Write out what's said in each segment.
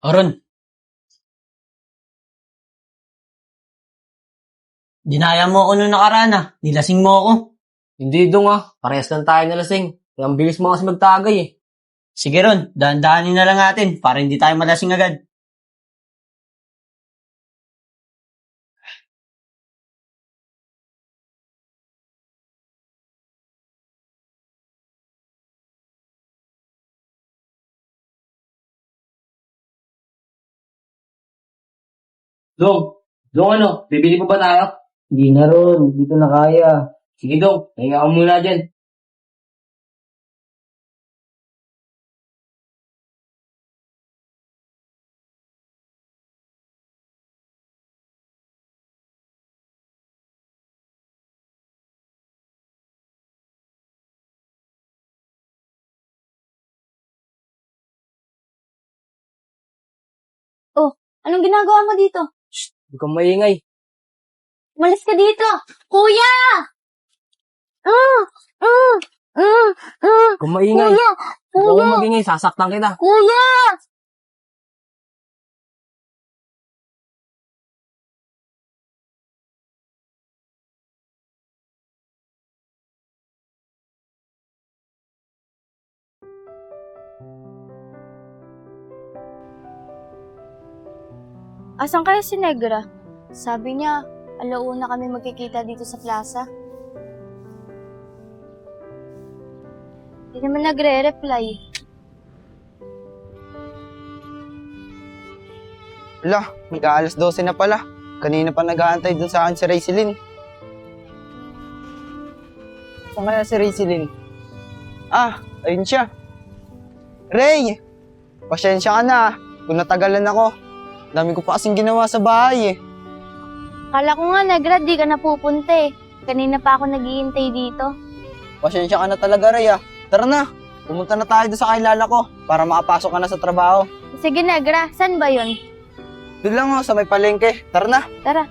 Aron, dinaya mo ako nung nakaraan Nilasing mo ako. Hindi dong parehas lang tayo nalasing. Kaya ang bilis mo kasi magtagay eh. Sige Ron, dahan-dahanin na lang natin para hindi tayo malasing agad. Dong bibili pa ba tayo? Hindi na ron, dito na kaya. Sige dong, nahinga ka muna dyan. Oh, anong ginagawa mo dito? Huwag kang maingay. Umalis ka dito! Kuya! Mm, mm, mm, mm. Huwag kang maingay. Kuya! Huwag Kuya! kang magingay, sasaktan kita. Kuya! Asan kaya si Negra? Sabi niya, alauna kami magkikita dito sa plaza. Hindi naman nagre-reply. Ala, mag-aalas 12 na pala. Kanina pa nag-aantay dun sa akin si Rayceline. Saan kaya si Rayceline? Ayun siya. Ray! Pasensya ka na kung natagalan ako. Dami ko pa kasing ginawa sa bahay Kala ko nga, Negra, di ka napupunta eh. Kanina pa ako naghihintay dito. Pasensya ka na talaga, Ray Tara na, pumunta na tayo doon sa kakilala ko para makapasok ka na sa trabaho. Sige, Negra, saan ba yun? Doon lang sa may palengke. Tara na. Tara.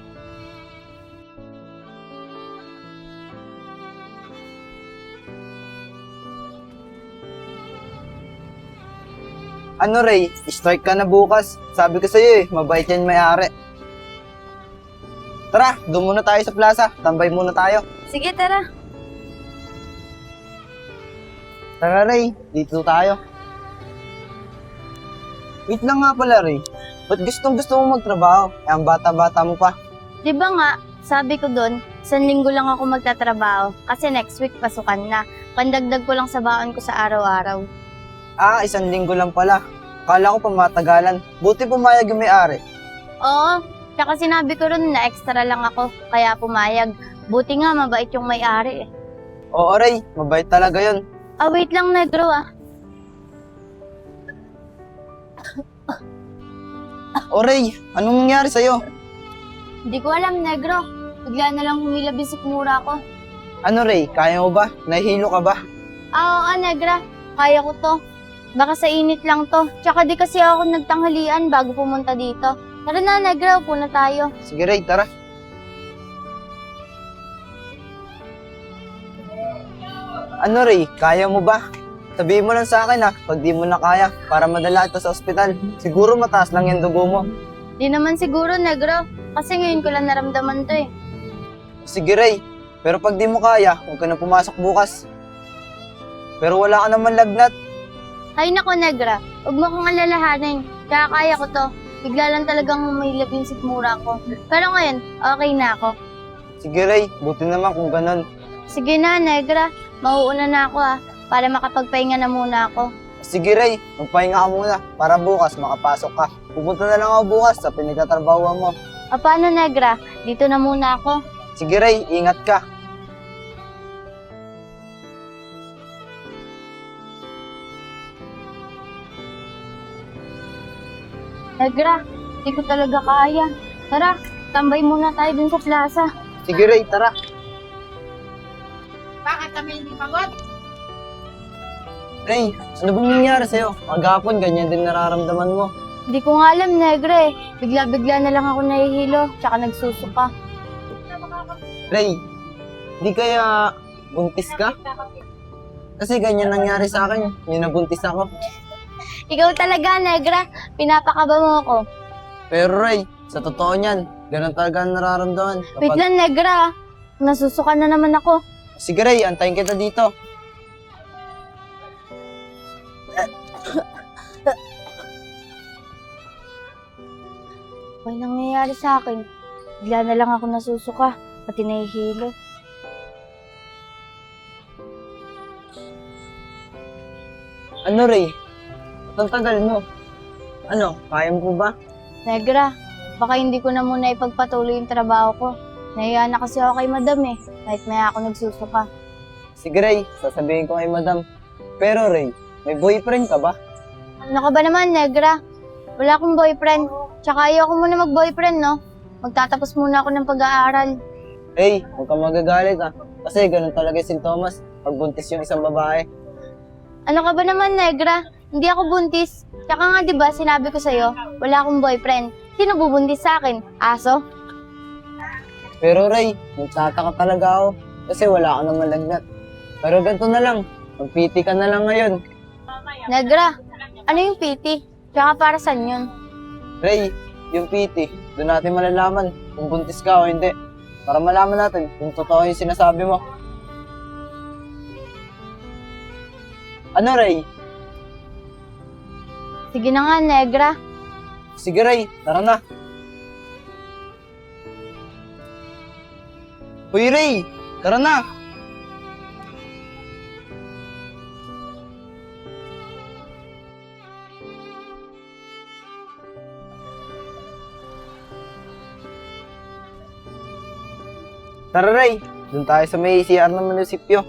Ano, Ray? Strike ka na bukas. Sabi ko sa'yo mabait yan may-ari. Tara, doon muna tayo sa plaza. Tambay muna tayo. Sige, tara. Tara, Ray. Dito tayo. Wait lang nga pala, Ray. Ba't gusto mo magtrabaho? Ang bata-bata mo pa. Di ba nga, sabi ko doon, 1 linggo lang ako magtatrabaho kasi next week pasukan na. Pandagdag ko lang sa baon ko sa araw-araw. 1 linggo lang pala. Kala ko pa matagalan. Buti pumayag yung may-ari. Oo, tsaka sinabi ko rin na extra lang ako, kaya pumayag. Buti nga, mabait yung may-ari eh. Oo, Ray. Mabait talaga yun. Wait lang, Negro O, Ray, anong nangyari sa'yo? Hindi ko alam, Negro. Bigla na lang humilab yung sikmura ko. Ano, Ray? Kaya mo ba? Nahihilo ka ba? Oo, Negra. Kaya ko to. Baka sa init lang to. Tsaka di kasi ako nagtanghalian bago pumunta dito. Tara na, Negra. Upo na tayo. Sige, Ray. Tara. Ano, Ray? Kaya mo ba? Sabihin mo lang sa akin pag di mo na kaya para madala ito sa ospital. Siguro mataas lang yung dugo mo. Di naman siguro, Negro. Kasi ngayon ko lang naramdaman to eh. Sige, Ray. Pero pag di mo kaya, huwag ka na pumasok bukas. Pero wala ka naman lagnat. Ay nako, Negra. Huwag mo kong alalahanin. Kaya kaya ko to. Bigla lang talagang humilab yung sikmura ko. Pero ngayon, okay na ako. Sige, Ray. Buti naman kung ganun. Sige na, Negra. Mauuna na ako para makapagpahinga na muna ako. Sige, Ray. Magpahinga ka muna para bukas makapasok ka. Pupunta na lang ako bukas sa pinagtatrabahuan mo. Paano, Negra? Dito na muna ako. Sige, Ray. Ingat ka. Negra, hindi ko talaga kaya. Tara, tambay muna tayo dun sa plaza. Sige, Ray. Tara. Bakit kami hindi pagod? Ray, ano bang nangyari sa'yo? Maghapon, ganyan din nararamdaman mo. Hindi ko nga alam, Negra eh. Bigla-bigla na lang ako nahihilo, tsaka nagsusuka. Ray, di kaya buntis ka? Kasi ganyan nangyari sa akin, yung nabuntis ako. Ikaw talaga, Negra. Pinapakaba mo ako. Pero Ray, sa totoo niyan, ganun talaga ang nararamdaman. Wait lang, Negra. Nasusuka na naman ako. Sige Ray, antayin kita dito. May nangyayari sa akin. Bigla na lang ako nasusuka. Pati nahihilo. Ano Ray? Ang tagal mo. Ano, kaya mo ba? Negra, baka hindi ko na muna ipagpatuloy yung trabaho ko. Nahiya na kasi ako kay madam eh. Kahit maya ako nagsusuka. Sige Ray, sasabihin ko kay madam. Pero Ray, may boyfriend ka ba? Ano ka ba naman, Negra? Wala akong boyfriend. Tsaka ayaw ko muna mag-boyfriend, no? Magtatapos muna ako ng pag-aaral. Ray, huwag kang magagalit ah. Kasi ganun talaga yung sintomas pag buntis yung isang babae. Ano ka ba naman, Negra? Hindi ako buntis. Tsaka nga, di ba, sinabi ko sa'yo, wala akong boyfriend. Sino bubuntis sa akin? Aso? Pero Ray, nagtataka talaga ako. Kasi wala ka naman lagnat. Pero ganito na lang, magpiti ka na lang ngayon. Negra, ano yung PT? Tsaka para saan yun? Ray, yung PT, doon natin malalaman kung buntis ka o hindi. Para malaman natin kung totoo yung sinasabi mo. Ano Ray? Sige na nga, Negra. Sige Ray, tara na. Uy Ray, tara na. Tara Ray, doon tayo sa may CR ng munisipyo.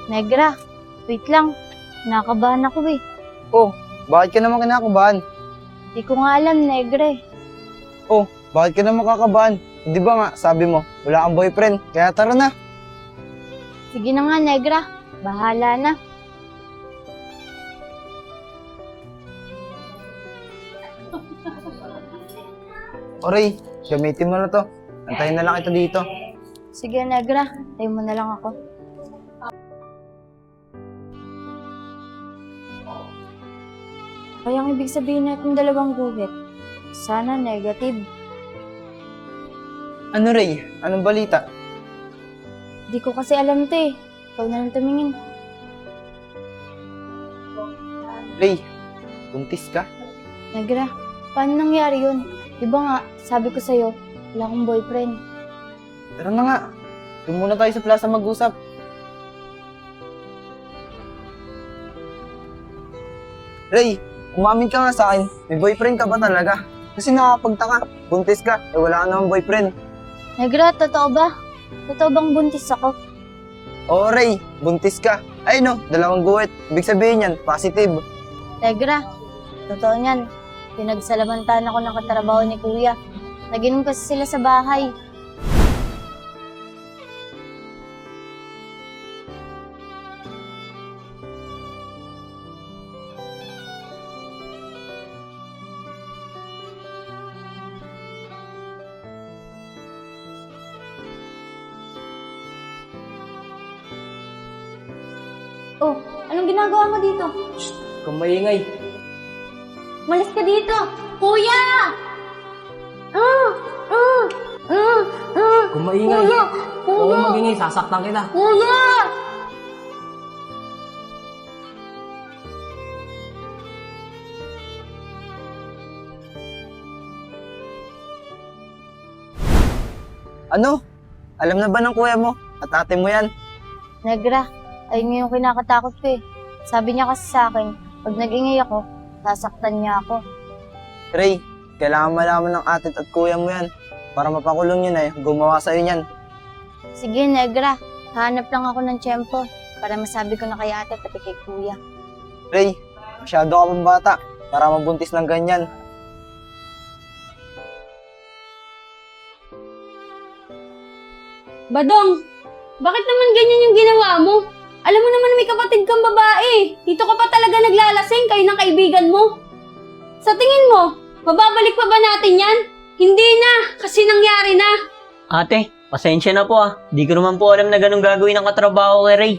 Negra, wait lang. Nakabahan ako eh. Oh, bakit ka naman kinakabahan? Di ko nga alam, Negra eh. Oh, bakit ka naman kakabahan? Di ba nga, sabi mo, wala kang boyfriend, kaya tara na. Sige na nga, Negra. Bahala na. O Ray, gamitin mo na to. Antayin na lang kita dito. Sige, Negra. Tayo mo na lang ako. Kaya ang ibig sabihin natin dalawang guhit. Sana negative. Ano Ray? Anong balita? Di ko kasi alam to eh. Ikaw na lang tumingin. Ray, buntis ka? Negra, paano nangyari yun? Di ba nga, sabi ko sa'yo, wala akong boyfriend. Tara na nga. Doon muna tayo sa plaza mag-usap. Ray, umamin ka nga sa akin. May boyfriend ka ba talaga? Kasi nakapagtaka. Buntis ka, eh wala ka namang boyfriend. Negra, totoo ba? Totoo bang buntis ako? Oo Ray, buntis ka. Ay no, dalawang guhit. Ibig sabihin yan, positive. Negra, totoo niyan. Pinagsalamantahan ako ng katrabaho ni Kuya. Naginom kasi sila sa bahay. Oh, anong ginagawa mo dito? Kung maingay. Malis ka dito! Kuya! Kung maingay. Kuya! Huwag Kuya! mong magingay, sasaktan kita. Kuya! Ano? Alam na ba ng kuya mo at ate mo yan? Negra, ayun yung kinakatakot ko eh. Sabi niya kasi sa akin, pag nag-ingay ako, sasaktan niya ako. Ray, kailangan malaman ng ate at kuya mo yan para mapakulong yun gumawa sa'yo yan. Sige, Negra, hanap lang ako ng tiyempo para masabi ko na kay ate pati kay kuya. Ray, masyado ka pang bata para mabuntis ng ganyan. Badong, bakit naman ganyan yung ginawa mo? Alam mo naman may kapatid kang babae. Dito ka pa talaga naglalasing kayo ng kaibigan mo. Sa tingin mo, mababalik pa ba natin yan? Hindi na, kasi nangyari na. Ate, pasensya na po Di ko naman po alam na ganun gagawin ang katrabaho kay Ray.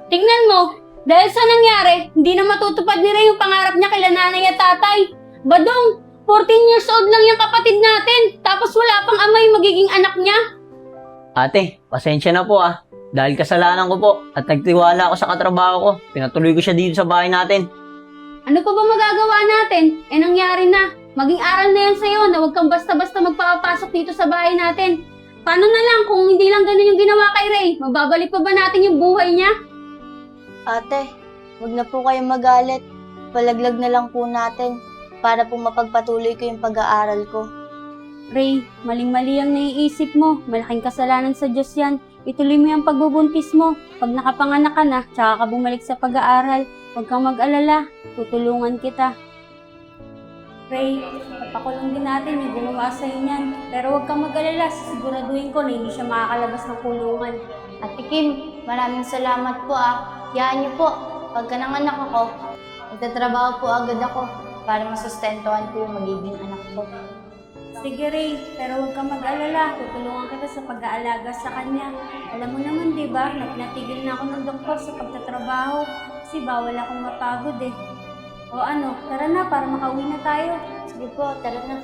Tignan mo, dahil sa nangyari, hindi na matutupad ni Ray yung pangarap niya kay nanay at tatay. Badong, 14 years old lang yung kapatid natin, tapos wala pang ama yung magiging anak niya. Ate, pasensya na po Dahil kasalanan ko po at nagtiwala ako sa katrabaho ko. Pinatuloy ko siya dito sa bahay natin. Ano pa ba magagawa natin? Nangyari na. Maging aral na yan sa'yo na huwag kang basta-basta magpapasok dito sa bahay natin. Paano na lang kung hindi lang ganun yung ginawa kay Ray? Mababalik pa ba natin yung buhay niya? Ate, huwag na po kayong magalit. Palaglag na lang po natin para po mapagpatuloy ko yung pag-aaral ko. Ray, maling-mali ang naiisip mo. Malaking kasalanan sa Diyos yan. Ituloy mo yung pagbubuntis mo. Pag nakapanganak ka na, tsaka ka bumalik sa pag-aaral. Huwag kang mag-alala. Tutulungan kita. Ray, papakulong din natin yung gumawa sa'yo niyan. Pero huwag kang mag-alala. Siguraduhin ko na hindi siya makakalabas ng kulungan. Ate Kim, maraming salamat po Yaan niyo po, pagka nanganak ako, nagtatrabaho po agad ako para masustentuhan ko yung magiging anak ko. Sige Ray, pero huwag kang mag-alala. Tutulungan kita sa pag-aalaga sa kanya. Alam mo naman, di ba, natigil na ako ng doktor sa pagtatrabaho kasi bawal akong mapagod O ano, tara na para makauwi na tayo. Sige po, tara na.